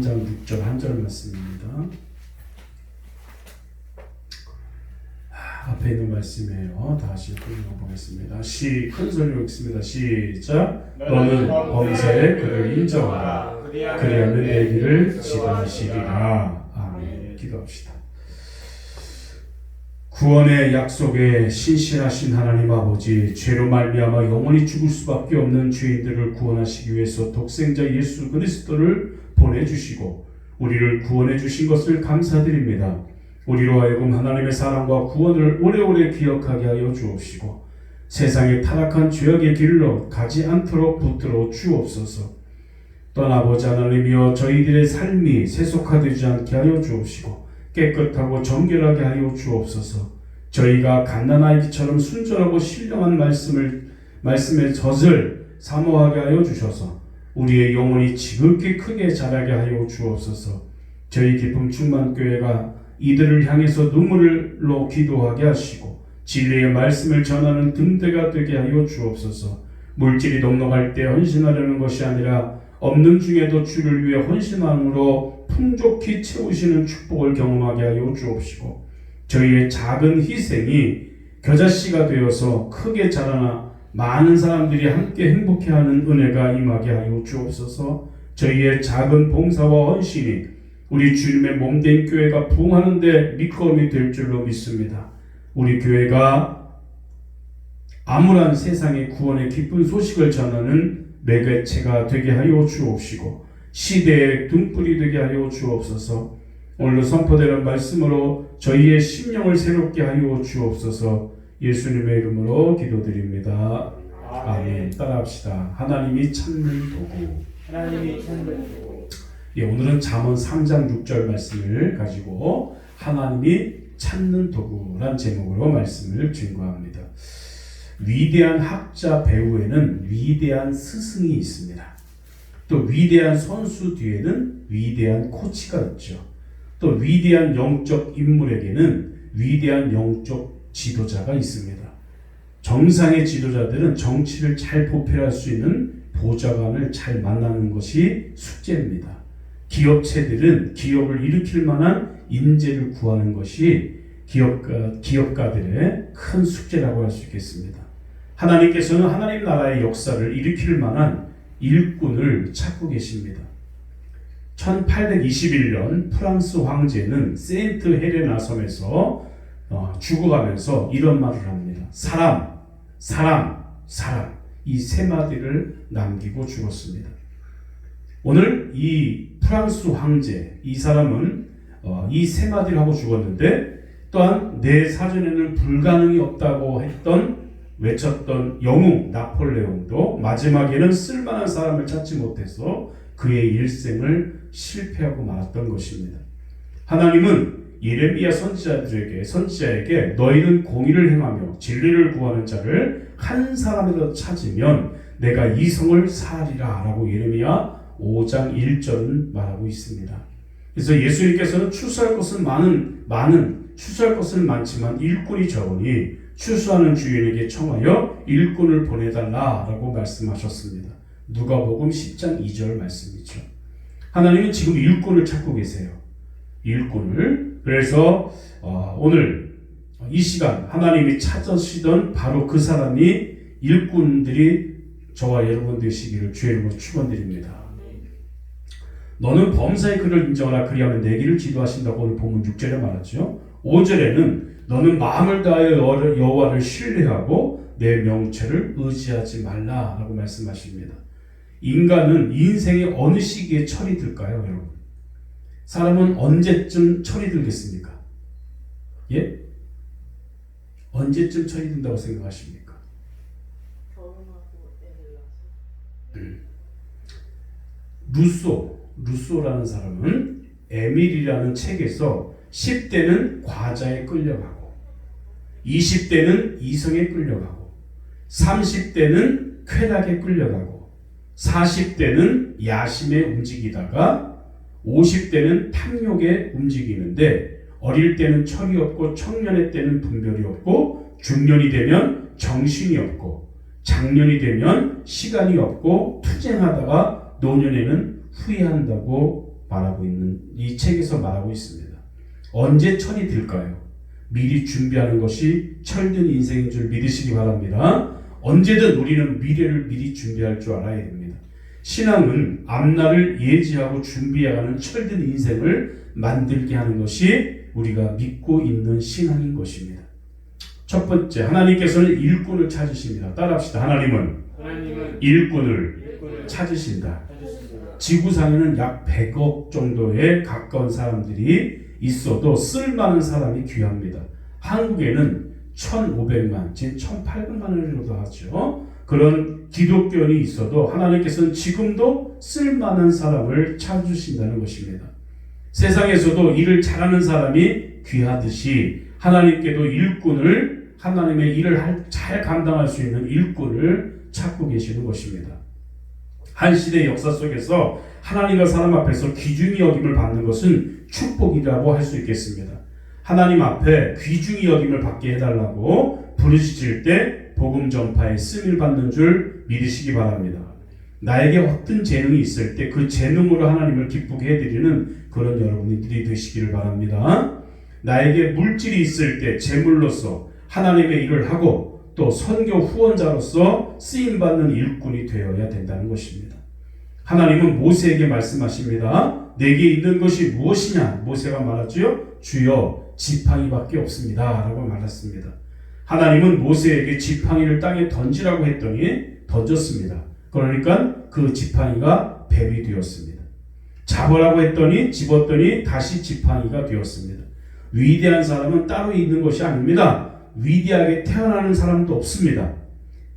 장 6절 한 절 말씀입니다. 앞에 있는 말씀이에요. 다시 읽어보겠습니다. 큰 소리로 읽습니다. 시작. 너는 범사에 그를 인정하라. 그리하면 내 길을 지도하시리라. 아멘. 기도합시다. 구원의 약속에 신실하신 하나님 아버지, 죄로 말미암아 영원히 죽을 수밖에 없는 죄인들을 구원하시기 위해서 독생자 예수 그리스도를 보내주시고 우리를 구원해 주신 것을 감사드립니다. 우리로 하여금 하나님의 사랑과 구원을 오래오래 기억하게 하여 주옵시고 세상의 타락한 죄악의 길로 가지 않도록 붙들어 주옵소서. 또한 아버지 하나님이여, 저희들의 삶이 세속화되지 않게 하여 주옵시고 깨끗하고 정결하게 하여 주옵소서. 저희가 갓난아기처럼 순전하고 신령한 말씀의 젖을 사모하게 하여 주셔서 우리의 영혼이 지극히 크게 자라게 하여 주옵소서. 저희 기쁨 충만교회가 이들을 향해서 눈물로 기도하게 하시고 진리의 말씀을 전하는 등대가 되게 하여 주옵소서. 물질이 넉넉할 때 헌신하려는 것이 아니라 없는 중에도 주를 위해 헌신함으로 풍족히 채우시는 축복을 경험하게 하여 주옵시고 저희의 작은 희생이 겨자씨가 되어서 크게 자라나 많은 사람들이 함께 행복해하는 은혜가 임하게 하여 주옵소서. 저희의 작은 봉사와 헌신이 우리 주님의 몸된 교회가 부흥하는 데 밑거름이 될 줄로 믿습니다. 우리 교회가 암울한 세상의 구원의 기쁜 소식을 전하는 매개체가 되게 하여 주옵시고 시대의 등불이 되게 하여 주옵소서. 오늘도 선포되는 말씀으로 저희의 심령을 새롭게 하여 주옵소서. 예수님의 이름으로 기도드립니다. 아멘. 따라합시다. 하나님이 찾는 도구. 하나님이 찾는 도구. 예, 오늘은 잠언 3장 6절 말씀을 가지고 하나님이 찾는 도구란 제목으로 말씀을 증거합니다. 위대한 학자 배우에는 위대한 스승이 있습니다. 또 위대한 선수 뒤에는 위대한 코치가 있죠. 또 위대한 영적 인물에게는 위대한 영적 지도자가 있습니다. 정상의 지도자들은 정치를 잘 보필할 수 있는 보좌관을 잘 만나는 것이 숙제입니다. 기업체들은 기업을 일으킬 만한 인재를 구하는 것이 기업가들의 큰 숙제라고 할 수 있겠습니다. 하나님께서는 하나님 나라의 역사를 일으킬 만한 일꾼을 찾고 계십니다. 1821년 프랑스 황제는 세인트 헬레나 섬에서 죽어가면서 이런 말을 합니다. 사람, 사람, 사람. 이 세 마디를 남기고 죽었습니다. 오늘 이 프랑스 황제, 이 사람은 이 세 마디를 하고 죽었는데 또한 내 사전에는 불가능이 없다고 외쳤던 영웅 나폴레옹도 마지막에는 쓸만한 사람을 찾지 못해서 그의 일생을 실패하고 말았던 것입니다. 하나님은 예레미야 선지자에게 너희는 공의를 행하며 진리를 구하는 자를 한 사람이라도 찾으면 내가 이 성을 사하리라 라고 예레미야 5장 1절은 말하고 있습니다. 그래서 예수님께서는 추수할 것은 추수할 것은 많지만 일꾼이 적으니 추수하는 주인에게 청하여 일꾼을 보내달라라고 말씀하셨습니다. 누가복음 10장 2절 말씀이죠. 하나님은 지금 일꾼을 찾고 계세요. 일꾼을. 그래서 오늘 이 시간 하나님이 찾으시던 바로 그 사람이 일꾼들이 저와 여러분 되시기를 주의 이름으로 축원드립니다. 너는 범사의 그를 인정하라. 그리하면 내 길을 지도하신다고 오늘 본문 6절에 말하죠. 5절에는 너는 마음을 다하여 여호와를 신뢰하고 내 명체를 의지하지 말라라고 말씀하십니다. 인간은 인생의 어느 시기에 철이 들까요, 여러분? 사람은 언제쯤 철이 들겠습니까? 예? 언제쯤 철이 든다고 생각하십니까? 결혼하고 애를 낳아서. 루소라는 사람은 에밀이라는 책에서 10대는 과자에 끌려가고 20대는 이성에 끌려가고 30대는 쾌락에 끌려가고 40대는 야심에 움직이다가 50대는 탐욕에 움직이는데 어릴 때는 철이 없고 청년의 때는 분별이 없고 중년이 되면 정신이 없고 장년이 되면 시간이 없고 투쟁하다가 노년에는 후회한다고 말하고 있는 이 책에서 말하고 있습니다. 언제 철이 들까요? 미리 준비하는 것이 철든 인생인 줄 믿으시기 바랍니다. 언제든 우리는 미래를 미리 준비할 줄 알아야 됩니다. 신앙은 앞날을 예지하고 준비해가는 철든 인생을 만들게 하는 것이 우리가 믿고 있는 신앙인 것입니다. 첫 번째, 하나님께서는 일꾼을 찾으십니다. 따라합시다. 하나님은 일꾼을 찾으신다. 지구상에는 약 100억 정도에 가까운 사람들이 있어도 쓸만한 사람이 귀합니다. 한국에는 1,500만, 지금 1,800만 원이라도 하죠. 그런 기독교인이 있어도 하나님께서는 지금도 쓸만한 사람을 찾으신다는 것입니다. 세상에서도 일을 잘하는 사람이 귀하듯이 하나님께도 일꾼을, 하나님의 일을 잘 감당할 수 있는 일꾼을 찾고 계시는 것입니다. 한 시대의 역사 속에서 하나님과 사람 앞에서 귀중히 여김을 받는 것은 축복이라고 할 수 있겠습니다. 하나님 앞에 귀중히 여김을 받게 해달라고 부르짖을 때 복음 전파에 쓰임을 받는 줄 믿으시기 바랍니다. 나에게 어떤 재능이 있을 때 그 재능으로 하나님을 기쁘게 해드리는 그런 여러분들이 되시기를 바랍니다. 나에게 물질이 있을 때 재물로서 하나님의 일을 하고 또 선교 후원자로서 쓰임받는 일꾼이 되어야 된다는 것입니다. 하나님은 모세에게 말씀하십니다. 내게 있는 것이 무엇이냐? 모세가 말하지요. 주여 지팡이밖에 없습니다 라고 말했습니다. 하나님은 모세에게 지팡이를 땅에 던지라고 했더니 던졌습니다. 그러니까 그 지팡이가 뱀이 되었습니다. 잡으라고 했더니 집었더니 다시 지팡이가 되었습니다. 위대한 사람은 따로 있는 것이 아닙니다. 위대하게 태어나는 사람도 없습니다.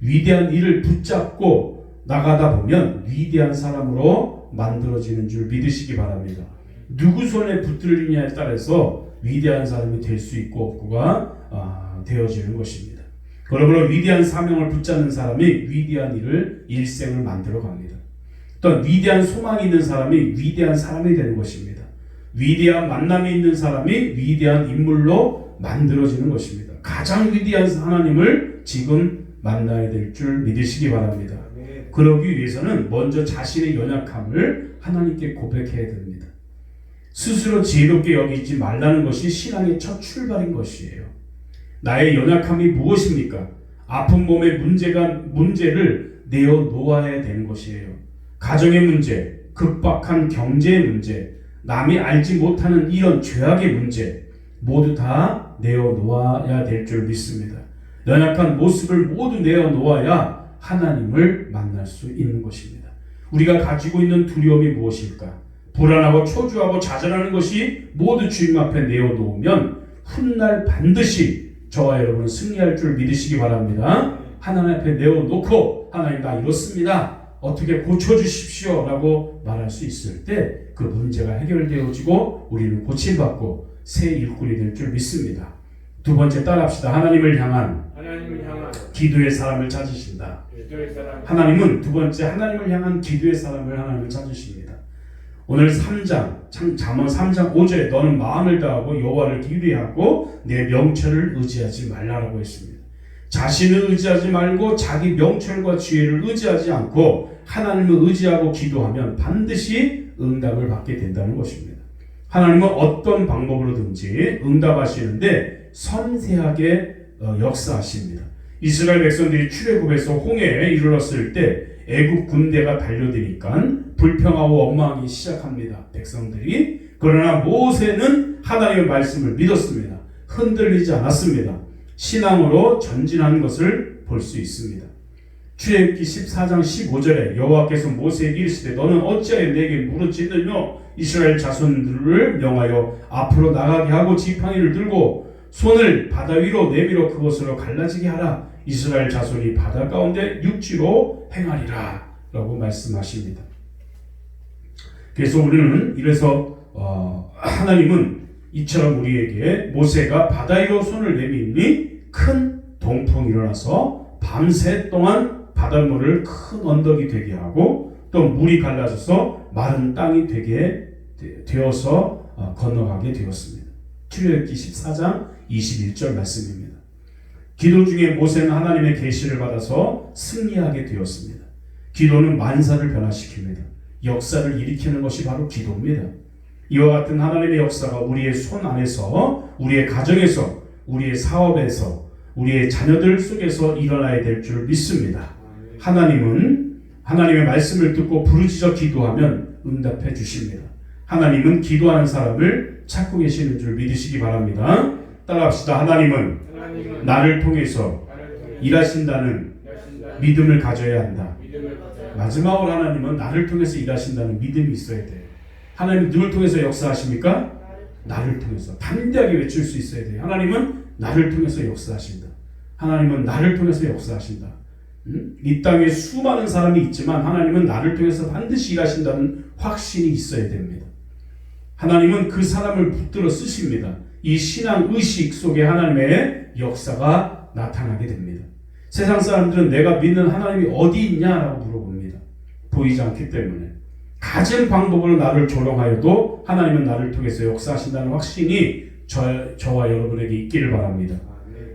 위대한 일을 붙잡고 나가다 보면 위대한 사람으로 만들어지는 줄 믿으시기 바랍니다. 누구 손에 붙들리냐에 따라서 위대한 사람이 될 수 있고 없고가 되어지는 것입니다. 그러므로 위대한 사명을 붙잡는 사람이 위대한 일을 일생을 만들어 갑니다. 또 위대한 소망이 있는 사람이 위대한 사람이 되는 것입니다. 위대한 만남이 있는 사람이 위대한 인물로 만들어지는 것입니다. 가장 위대한 하나님을 지금 만나야 될 줄 믿으시기 바랍니다. 그러기 위해서는 먼저 자신의 연약함을 하나님께 고백해야 됩니다. 스스로 지혜롭게 여기지 말라는 것이 신앙의 첫 출발인 것이에요. 나의 연약함이 무엇입니까? 아픈 몸의 문제를 내어놓아야 되는 것이에요. 가정의 문제, 급박한 경제의 문제, 남이 알지 못하는 이런 죄악의 문제 모두 다 내어놓아야 될 줄 믿습니다. 연약한 모습을 모두 내어놓아야 하나님을 만날 수 있는 것입니다. 우리가 가지고 있는 두려움이 무엇일까? 불안하고 초조하고 좌절하는 것이 모두 주님 앞에 내어놓으면 훗날 반드시 저와 여러분은 승리할 줄 믿으시기 바랍니다. 하나님 앞에 내어놓고 하나님 나 이렇습니다. 어떻게 고쳐주십시오 라고 말할 수 있을 때 그 문제가 해결되어지고 우리는 고침받고 새 일꾼이 될 줄 믿습니다. 두 번째 따라합시다. 하나님을 향한 기도의 사람을 찾으신다. 하나님은 두 번째 하나님을 향한 기도의 사람을 하나님을 찾으십니다. 오늘 3장 잠언 3장 5절에 너는 마음을 다하고 여호와를 기대하고 내 명철을 의지하지 말라라고 했습니다. 자신을 의지하지 말고 자기 명철과 지혜를 의지하지 않고 하나님을 의지하고 기도하면 반드시 응답을 받게 된다는 것입니다. 하나님은 어떤 방법으로든지 응답하시는데 섬세하게 역사하십니다. 이스라엘 백성들이 출애굽에서 홍해에 이르렀을 때 애굽 군대가 달려드니까 불평하고 원망하기 시작합니다. 백성들이. 그러나 모세는 하나님의 말씀을 믿었습니다. 흔들리지 않았습니다. 신앙으로 전진하는 것을 볼 수 있습니다. 출애굽기 14장 15절에 여호와께서 모세에게 이르시되 너는 어찌하여 내게 물어뜯으며 이스라엘 자손들을 명하여 앞으로 나가게 하고 지팡이를 들고 손을 바다 위로 내밀어 그것으로 갈라지게 하라. 이스라엘 자손이 바다 가운데 육지로 행하리라 라고 말씀하십니다. 그래서 우리는 이래서 하나님은 이처럼 우리에게 모세가 바다 위로 손을 내밀니 큰 동풍이 일어나서 밤새 동안 바닷물을 큰 언덕이 되게 하고 또 물이 갈라져서 마른 땅이 되어서 건너가게 되었습니다. 출애굽기 14장 21절 말씀입니다. 기도 중에 모세는 하나님의 계시를 받아서 승리하게 되었습니다. 기도는 만사를 변화시킵니다. 역사를 일으키는 것이 바로 기도입니다. 이와 같은 하나님의 역사가 우리의 손 안에서, 우리의 가정에서, 우리의 사업에서, 우리의 자녀들 속에서 일어나야 될 줄 믿습니다. 하나님은 하나님의 말씀을 듣고 부르짖어 기도하면 응답해 주십니다. 하나님은 기도하는 사람을 찾고 계시는 줄 믿으시기 바랍니다. 따라합시다. 하나님은 나를 통해서 일하신다는 믿음을 가져야 한다. 마지막으로 하나님은 나를 통해서 일하신다는 믿음이 있어야 돼요. 하나님은 누굴 통해서 역사하십니까? 나를 통해서. 담대하게 외칠 수 있어야 돼요. 하나님은 나를 통해서 역사하신다. 하나님은 나를 통해서 역사하신다. 이 땅에 수많은 사람이 있지만 하나님은 나를 통해서 반드시 일하신다는 확신이 있어야 됩니다. 하나님은 그 사람을 붙들어 쓰십니다. 이 신앙 의식 속에 하나님의 역사가 나타나게 됩니다. 세상 사람들은 내가 믿는 하나님이 어디 있냐라고 물어봅니다. 보이지 않기 때문에. 가진 방법으로 나를 조롱하여도 하나님은 나를 통해서 역사하신다는 확신이 저와 여러분에게 있기를 바랍니다.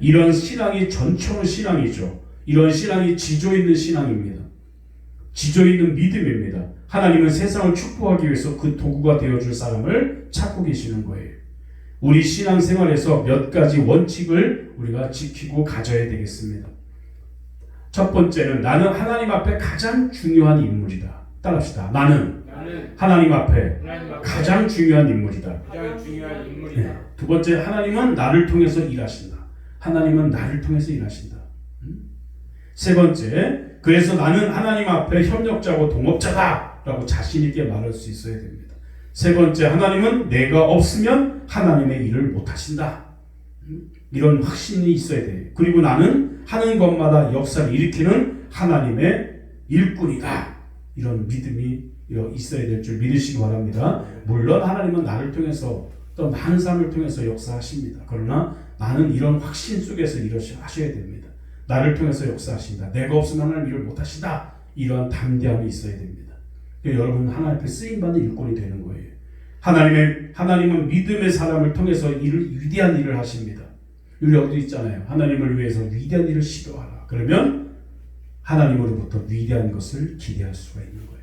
이런 신앙이 전천후 신앙이죠. 이런 신앙이 지조 있는 신앙입니다. 지조 있는 믿음입니다. 하나님은 세상을 축복하기 위해서 그 도구가 되어줄 사람을 찾고 계시는 거예요. 우리 신앙생활에서 몇 가지 원칙을 우리가 지키고 가져야 되겠습니다. 첫 번째는 나는 하나님 앞에 가장 중요한 인물이다. 따라합시다. 나는 하나님 앞에 가장 중요한 인물이다. 네. 두 번째, 하나님은 나를 통해서 일하신다. 하나님은 나를 통해서 일하신다. 세 번째, 그래서 나는 하나님 앞에 협력자고 동업자다 라고 자신 있게 말할 수 있어야 됩니다. 세 번째, 하나님은 내가 없으면 하나님의 일을 못하신다. 이런 확신이 있어야 돼요. 그리고 나는 하는 것마다 역사를 일으키는 하나님의 일꾼이다. 이런 믿음이 있어야 될 줄 믿으시기 바랍니다. 물론 하나님은 나를 통해서 또 많은 사람을 통해서 역사하십니다. 그러나 나는 이런 확신 속에서 일하셔야 됩니다. 나를 통해서 역사하신다. 내가 없으면 하나님 일을 못하신다. 이러한 담대함이 있어야 됩니다. 여러분 하나님 앞에 쓰임받는 일꾼이 되는 거예요. 하나님은 믿음의 사람을 통해서 위대한 일을 하십니다. 우리 여기도 있잖아요. 하나님을 위해서 위대한 일을 시도하라. 그러면 하나님으로부터 위대한 것을 기대할 수가 있는 거예요.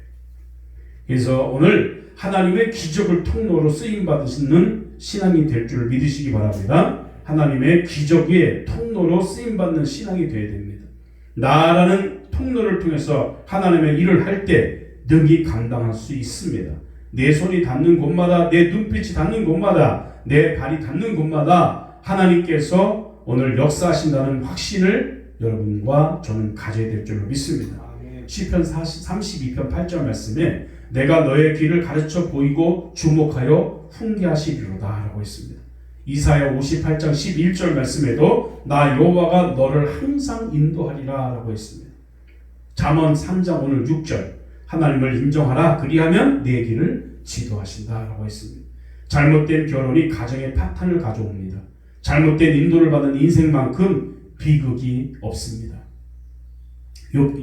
그래서 오늘 하나님의 기적을 통로로 쓰임받으시는 신앙이 될 줄 믿으시기 바랍니다. 하나님의 기적의 통로로 쓰임받는 신앙이 되어야 됩니다. 나라는 통로를 통해서 하나님의 일을 할 때 능히 감당할 수 있습니다. 내 손이 닿는 곳마다, 내 눈빛이 닿는 곳마다, 내 발이 닿는 곳마다 하나님께서 오늘 역사하신다는 확신을 여러분과 저는 가져야 될 줄로 믿습니다. 시편 32편 8절 말씀에 내가 너의 길을 가르쳐 보이고 주목하여 훈계하시리로다 라고 했습니다. 이사야 58장 11절 말씀에도 나 여호와가 너를 항상 인도하리라 라고 했습니다. 잠언 3장 오늘 6절 하나님을 인정하라 그리하면 내 길을 지도하신다 라고 했습니다. 잘못된 결혼이 가정의 파탄을 가져옵니다. 잘못된 인도를 받는 인생만큼 비극이 없습니다.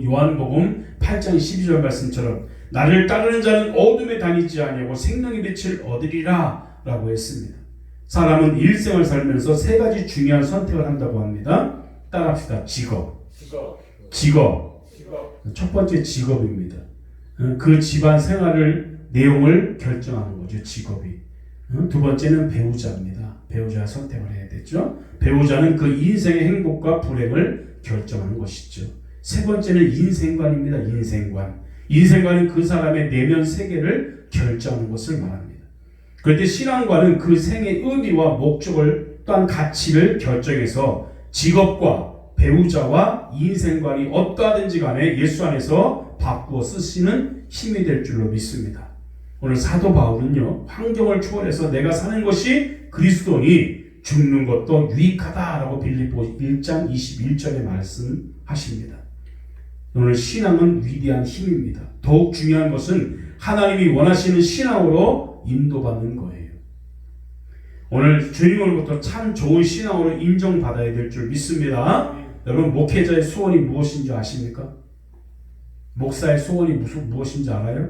요한복음 8장 12절 말씀처럼 나를 따르는 자는 어둠에 다니지 아니하고 생명의 빛을 얻으리라 라고 했습니다. 사람은 일생을 살면서 세 가지 중요한 선택을 한다고 합니다. 따라합시다. 직업. 첫 번째 직업입니다. 그 집안 생활을 내용을 결정하는 거죠. 직업이. 두 번째는 배우자입니다. 배우자 선택을 해야 되죠. 배우자는 그 인생의 행복과 불행을 결정하는 것이죠. 세 번째는 인생관입니다. 인생관은 그 사람의 내면 세계를 결정하는 것을 말합니다. 그런데 신앙관은 그 생의 의미와 목적을 또한 가치를 결정해서 직업과 배우자와 인생관이 어떠하든지 간에 예수 안에서 바꾸어 쓰시는 힘이 될 줄로 믿습니다. 오늘 사도 바울은요, 환경을 초월해서 내가 사는 것이 그리스도니 죽는 것도 유익하다라고 빌립보 1장 21절에 말씀하십니다. 오늘 신앙은 위대한 힘입니다. 더욱 중요한 것은 하나님이 원하시는 신앙으로 인도받는 거예요. 오늘 주님으로부터 참 좋은 신앙으로 인정받아야 될 줄 믿습니다. 여러분 목회자의 소원이 무엇인지 아십니까? 목사의 소원이 무엇인지 알아요?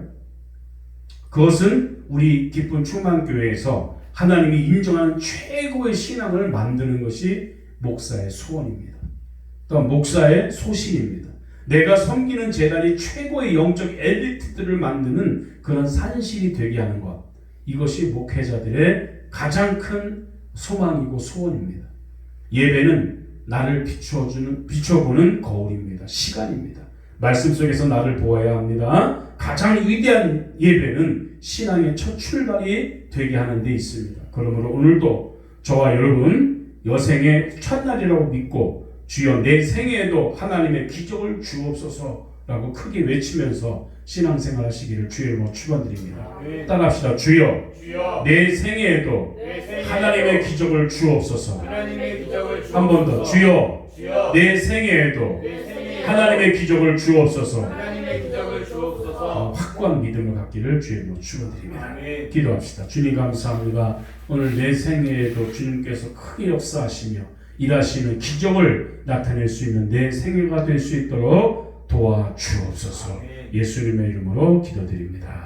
그것은 우리 기쁜 충만교회에서 하나님이 인정하는 최고의 신앙을 만드는 것이 목사의 소원입니다. 또한 목사의 소신입니다. 내가 섬기는 재단이 최고의 영적 엘리트들을 만드는 그런 산실이 되게 하는 것. 이것이 목회자들의 가장 큰 소망이고 소원입니다. 예배는 나를 비춰보는 거울입니다. 시간입니다. 말씀 속에서 나를 보아야 합니다. 가장 위대한 예배는 신앙의 첫 출발이 되게 하는 데 있습니다. 그러므로 오늘도 저와 여러분 여생의 첫날이라고 믿고 주여 내 생애에도 하나님의 기적을 주옵소서라고 크게 외치면서 신앙생활 하시기를 주의 이름으로 축원드립니다. 따라합시다. 주여 내 생애에도 하나님의 기적을 주옵소서. 한 번 더. 주여 내 생애에도 하나님의 기적을 주옵소서. 확고한 믿음을 갖기를 주의 이름으로 축원드립니다. 기도합시다. 주님 감사합니다. 오늘 내 생애에도 주님께서 크게 역사하시며 일하시는 기적을 나타낼 수 있는 내 생애가 될 수 있도록 도와주옵소서. 예수님의 이름으로 기도드립니다.